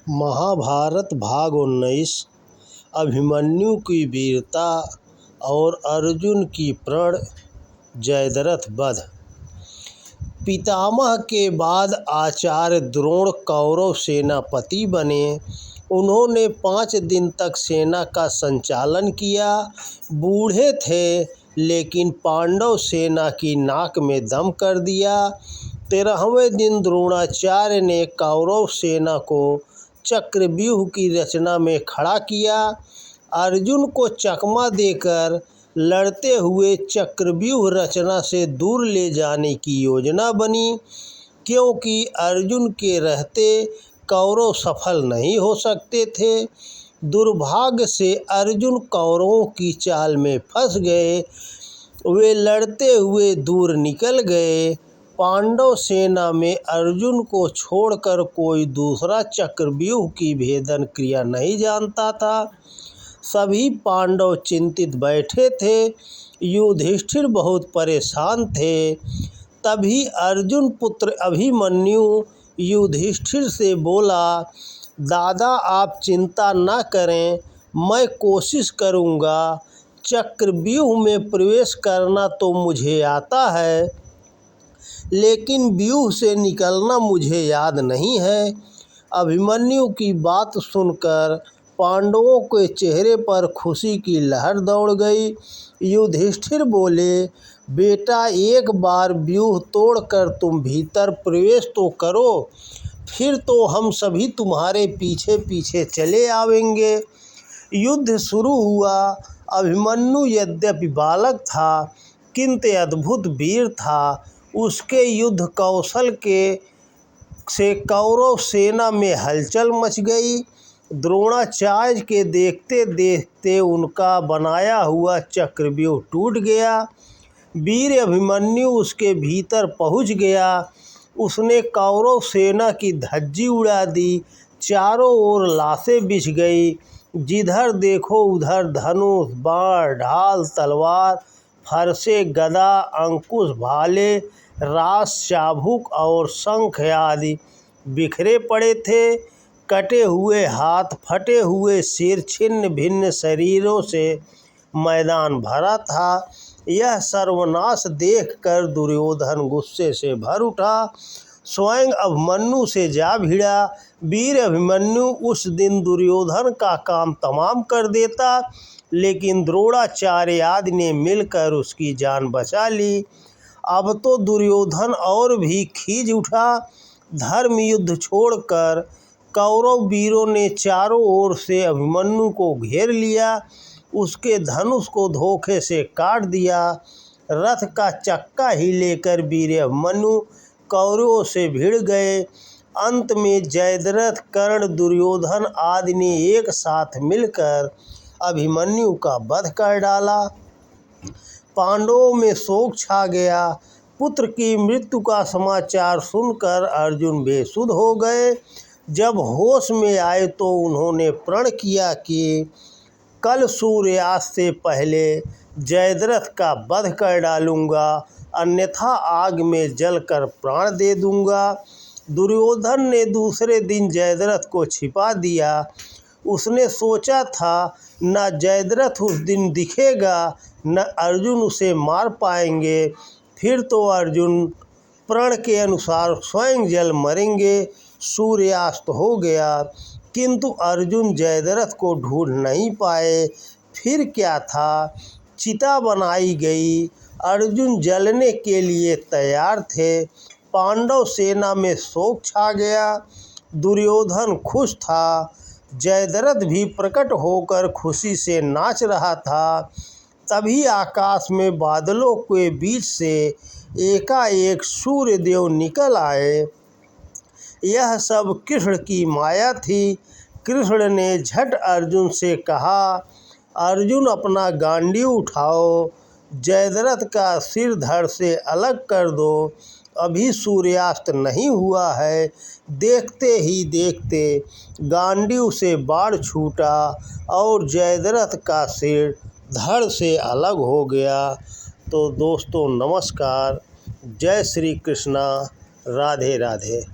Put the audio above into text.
महाभारत भाग 19 अभिमन्यु की वीरता और अर्जुन की प्रण जयद्रथ वध। पितामह के बाद आचार्य द्रोण कौरव सेनापति बने। उन्होंने 5 दिन तक सेना का संचालन किया। बूढ़े थे लेकिन पांडव सेना की नाक में दम कर दिया। 13वें दिन द्रोणाचार्य ने कौरव सेना को चक्रव्यूह की रचना में खड़ा किया। अर्जुन को चकमा देकर लड़ते हुए चक्रव्यूह रचना से दूर ले जाने की योजना बनी, क्योंकि अर्जुन के रहते कौरव सफल नहीं हो सकते थे। दुर्भाग्य से अर्जुन कौरवों की चाल में फंस गए। वे लड़ते हुए दूर निकल गए। पांडव सेना में अर्जुन को छोड़कर कोई दूसरा चक्रव्यूह की भेदन क्रिया नहीं जानता था। सभी पांडव चिंतित बैठे थे। युधिष्ठिर बहुत परेशान थे। तभी अर्जुन पुत्र अभिमन्यु युधिष्ठिर से बोला, दादा आप चिंता न करें, मैं कोशिश करूँगा। चक्रव्यूह में प्रवेश करना तो मुझे आता है, लेकिन व्यूह से निकलना मुझे याद नहीं है। अभिमन्यु की बात सुनकर पांडवों के चेहरे पर खुशी की लहर दौड़ गई। युधिष्ठिर बोले, बेटा एक बार व्यूह तोड़कर तुम भीतर प्रवेश तो करो, फिर तो हम सभी तुम्हारे पीछे पीछे चले आवेंगे। युद्ध शुरू हुआ। अभिमन्यु यद्यपि बालक था किंतु अद्भुत वीर था। उसके युद्ध कौशल से कौरव सेना में हलचल मच गई। द्रोणाचार्य के देखते देखते उनका बनाया हुआ चक्रव्यूह टूट गया। वीर अभिमन्यु उसके भीतर पहुंच गया। उसने कौरव सेना की धज्जी उड़ा दी। चारों ओर लाशें बिछ गई। जिधर देखो उधर धनुष, बाण, ढाल, तलवार, फरसे, गदा, अंकुश, भाले, रास, चाबुक और शंख आदि बिखरे पड़े थे। कटे हुए हाथ, फटे हुए सिर, छिन्न भिन्न शरीरों से मैदान भरा था। यह सर्वनाश देखकर दुर्योधन गुस्से से भर उठा। स्वयं अभिमन्यु से जा भिड़ा। वीर अभिमन्यु उस दिन दुर्योधन का काम तमाम कर देता, लेकिन द्रोणाचार्य आदि ने मिलकर उसकी जान बचा ली। अब तो दुर्योधन और भी खीज उठा। धर्म युद्ध छोड़कर कौरव वीरों ने चारों ओर से अभिमन्यु को घेर लिया। उसके धनुष को धोखे से काट दिया। रथ का चक्का ही लेकर वीर अभिमन्यु कौरवों से भिड़ गए। अंत में जयद्रथ, कर्ण, दुर्योधन आदि ने एक साथ मिलकर अभिमन्यु का वध कर डाला। पांडवों में शोक छा गया। पुत्र की मृत्यु का समाचार सुनकर अर्जुन बेसुध हो गए। जब होश में आए तो उन्होंने प्रण किया कि कल सूर्यास्त से पहले जयद्रथ का वध कर डालूंगा, अन्यथा आग में जलकर प्राण दे दूंगा। दुर्योधन ने दूसरे दिन जयद्रथ को छिपा दिया। उसने सोचा था न जयद्रथ उस दिन दिखेगा, न अर्जुन उसे मार पाएंगे। फिर तो अर्जुन प्रण के अनुसार स्वयं जल मरेंगे। सूर्यास्त हो गया, किंतु अर्जुन जयद्रथ को ढूंढ नहीं पाए। फिर क्या था, चिता बनाई गई। अर्जुन जलने के लिए तैयार थे। पांडव सेना में शोक छा गया। दुर्योधन खुश था। जयद्रथ भी प्रकट होकर खुशी से नाच रहा था। तभी आकाश में बादलों के बीच से एकाएक सूर्यदेव निकल आए। यह सब कृष्ण की माया थी। कृष्ण ने झट अर्जुन से कहा, अर्जुन अपना गांडीव उठाओ, जयद्रथ का सिर धड़ से अलग कर दो। अभी सूर्यास्त नहीं हुआ है। देखते ही देखते गांडीव से बाण छूटा और जयद्रथ का सिर धड़ से अलग हो गया। तो दोस्तों नमस्कार, जय श्री कृष्णा, राधे राधे।